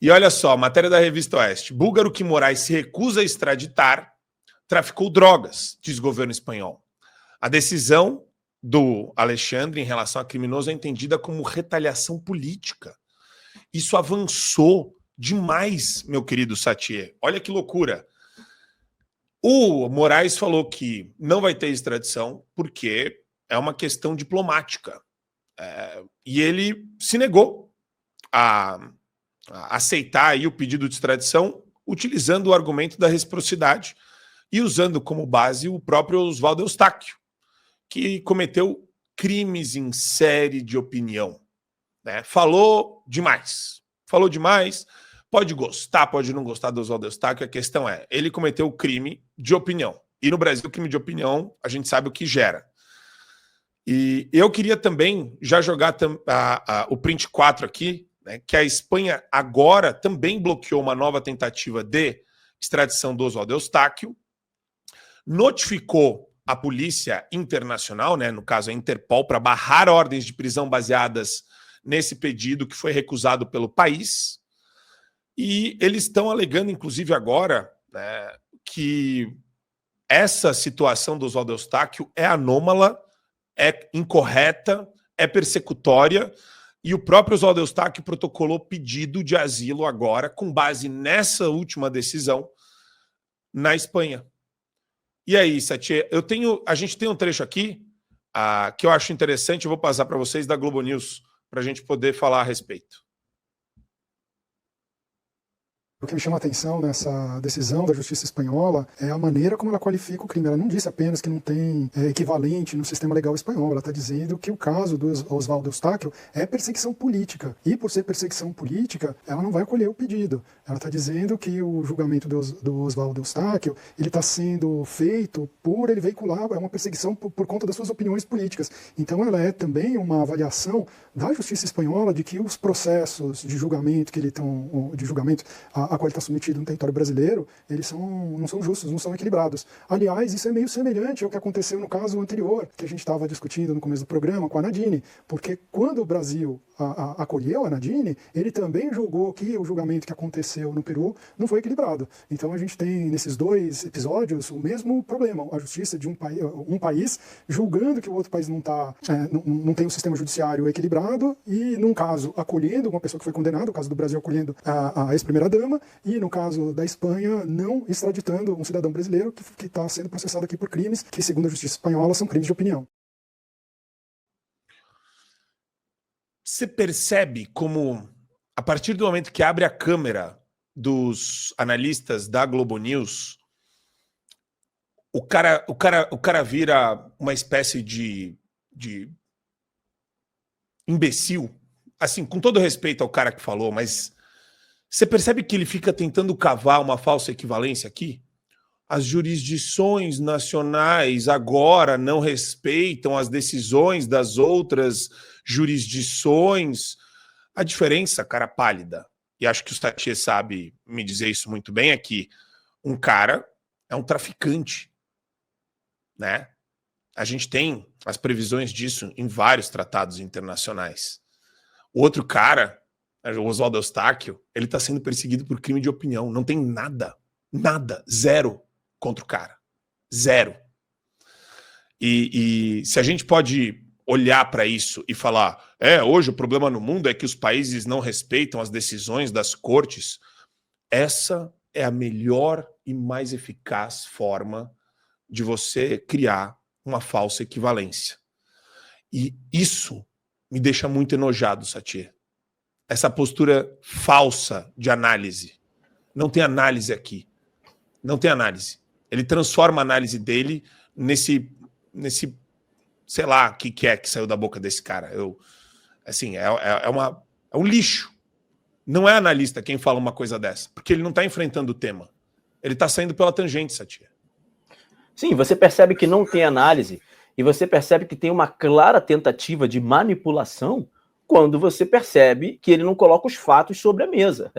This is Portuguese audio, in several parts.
E olha só, matéria da Revista Oeste. Búlgaro que Moraes se recusa a extraditar traficou drogas, diz governo espanhol. A decisão do Alexandre em relação a criminoso é entendida como retaliação política. Isso avançou demais, meu querido Satier. Olha que loucura. O Moraes falou que não vai ter extradição porque é uma questão diplomática. E ele se negou a aceitar aí o pedido de extradição utilizando o argumento da reciprocidade e usando como base o próprio Oswaldo Eustáquio, que cometeu crimes em série de opinião. Né? Falou demais. Pode gostar, pode não gostar do Oswaldo Eustáquio, a questão é, ele cometeu o crime de opinião. E no Brasil, o crime de opinião, a gente sabe o que gera. E eu queria também já jogar o print 4 aqui, né, que a Espanha agora também bloqueou uma nova tentativa de extradição do Oswaldo Eustáquio, notificou a Polícia Internacional, né, no caso a Interpol, para barrar ordens de prisão baseadas nesse pedido que foi recusado pelo país. E eles estão alegando, inclusive agora, né, que essa situação do Oswaldo Eustáquio é anômala, é incorreta, é persecutória, e o próprio Oswaldo Eustáquio protocolou pedido de asilo agora, com base nessa última decisão, na Espanha. E aí, Satier, a gente tem um trecho aqui que eu acho interessante, eu vou passar para vocês da Globo News, para a gente poder falar a respeito. O que me chama a atenção nessa decisão da justiça espanhola é a maneira como ela qualifica o crime. Ela não disse apenas que não tem equivalente no sistema legal espanhol. Ela está dizendo que o caso do Oswaldo Eustáquio é perseguição política. E por ser perseguição política, ela não vai acolher o pedido. Ela está dizendo que o julgamento do Oswaldo Eustáquio ele está sendo feito por ele veicular, é uma perseguição por conta das suas opiniões políticas. Então ela é também uma avaliação da justiça espanhola de que os processos de julgamento que ele estão, de julgamento a qual ele está submetido no território brasileiro, eles não são justos, não são equilibrados. Aliás, isso é meio semelhante ao que aconteceu no caso anterior, que a gente estava discutindo no começo do programa, com a Nadine, porque quando o Brasil acolheu a Nadine, ele também julgou que o julgamento que aconteceu no Peru não foi equilibrado. Então a gente tem nesses dois episódios o mesmo problema, a justiça de um país julgando que o outro país não tem um sistema judiciário equilibrado e, num caso, acolhendo uma pessoa que foi condenada, o caso do Brasil acolhendo a ex-primeira-dama, e no caso da Espanha, não extraditando um cidadão brasileiro que está sendo processado aqui por crimes que, segundo a justiça espanhola, são crimes de opinião. Você percebe como, a partir do momento que abre a câmera dos analistas da Globo News, o cara vira uma espécie de imbecil? Assim, com todo respeito ao cara que falou, mas você percebe que ele fica tentando cavar uma falsa equivalência aqui? As jurisdições nacionais agora não respeitam as decisões das outras jurisdições. A diferença, cara pálida, e acho que o Satier sabe me dizer isso muito bem, é que um cara é um traficante, né? A gente tem as previsões disso em vários tratados internacionais. O outro cara, o Oswaldo Eustáquio, ele está sendo perseguido por crime de opinião. Não tem nada, zero contra o cara. Zero. E se a gente pode olhar para isso e falar, hoje o problema no mundo é que os países não respeitam as decisões das cortes, essa é a melhor e mais eficaz forma de você criar uma falsa equivalência. E isso me deixa muito enojado, Satier. Essa postura falsa de análise. Não tem análise aqui. Não tem análise. Ele transforma a análise dele nesse sei lá, o que é que saiu da boca desse cara. É um lixo. Não é analista quem fala uma coisa dessa, porque ele não está enfrentando o tema. Ele está saindo pela tangente, Satier. Sim, você percebe que não tem análise e você percebe que tem uma clara tentativa de manipulação quando você percebe que ele não coloca os fatos sobre a mesa.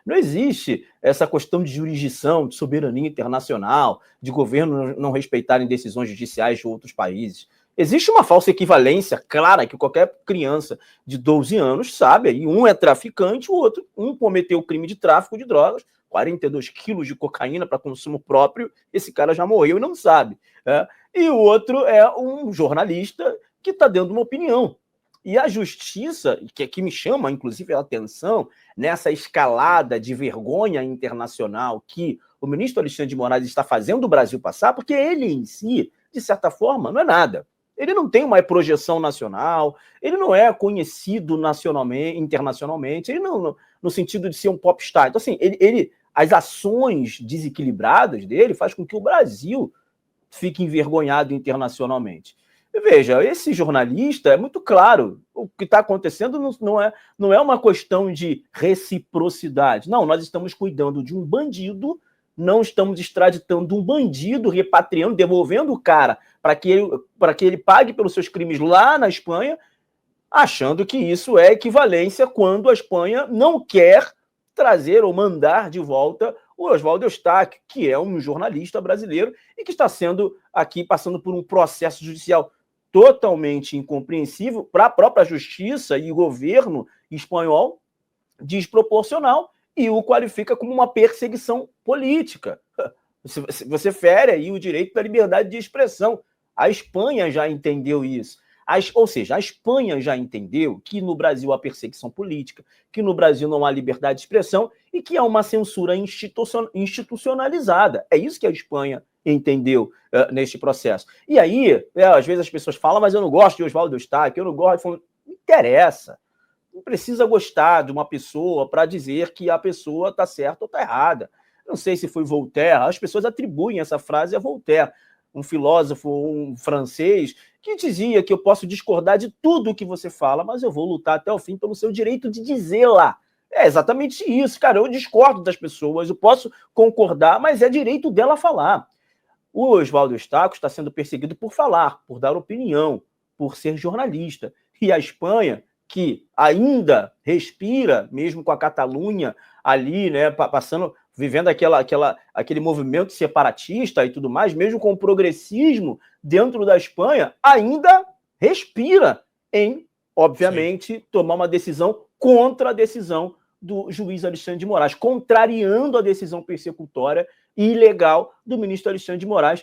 Não existe essa questão de jurisdição, de soberania internacional, de governo não respeitarem decisões judiciais de outros países. Existe uma falsa equivalência clara que qualquer criança de 12 anos sabe. E um é traficante, o outro, um cometeu o crime de tráfico de drogas, 42 quilos de cocaína para consumo próprio, esse cara já morreu e não sabe. Né? E o outro é um jornalista que está dando uma opinião. E a justiça, que me chama, inclusive, a atenção, nessa escalada de vergonha internacional que o ministro Alexandre de Moraes está fazendo o Brasil passar, porque ele em si, de certa forma, não é nada. Ele não tem uma projeção nacional, ele não é conhecido nacionalmente, internacionalmente, ele não, no sentido de ser um popstar. Então, assim, as ações desequilibradas dele faz com que o Brasil fique envergonhado internacionalmente. E veja, esse jornalista é muito claro. O que está acontecendo não é uma questão de reciprocidade. Não, nós estamos cuidando de um bandido, não estamos extraditando um bandido, repatriando, devolvendo o cara para que ele pague pelos seus crimes lá na Espanha, achando que isso é equivalência quando a Espanha não quer trazer ou mandar de volta o Oswaldo Eustáquio, que é um jornalista brasileiro e que está sendo aqui passando por um processo judicial totalmente incompreensível para a própria justiça e o governo espanhol, desproporcional, e o qualifica como uma perseguição política. Você fere aí o direito da liberdade de expressão. A Espanha já entendeu isso. Ou seja, a Espanha já entendeu que no Brasil há perseguição política, que no Brasil não há liberdade de expressão e que há uma censura institucionalizada. É isso que a Espanha entendeu neste processo. E aí, às vezes as pessoas falam, mas eu não gosto de Oswaldo Eustáquio, eu não gosto... Não interessa. Não precisa gostar de uma pessoa para dizer que a pessoa está certa ou está errada. Não sei se foi Voltaire, as pessoas atribuem essa frase a Voltaire, um filósofo, um francês, que dizia que eu posso discordar de tudo o que você fala, mas eu vou lutar até o fim pelo seu direito de dizê-la. É exatamente isso, cara. Eu discordo das pessoas, eu posso concordar, mas é direito dela falar. O Oswaldo Eustáquio está sendo perseguido por falar, por dar opinião, por ser jornalista. E a Espanha, que ainda respira, mesmo com a Catalunha ali, né, vivendo aquele movimento separatista e tudo mais, mesmo com o progressismo dentro da Espanha, ainda respira em, obviamente, sim, tomar uma decisão contra a decisão do juiz Alexandre de Moraes, contrariando a decisão persecutória e ilegal do ministro Alexandre de Moraes,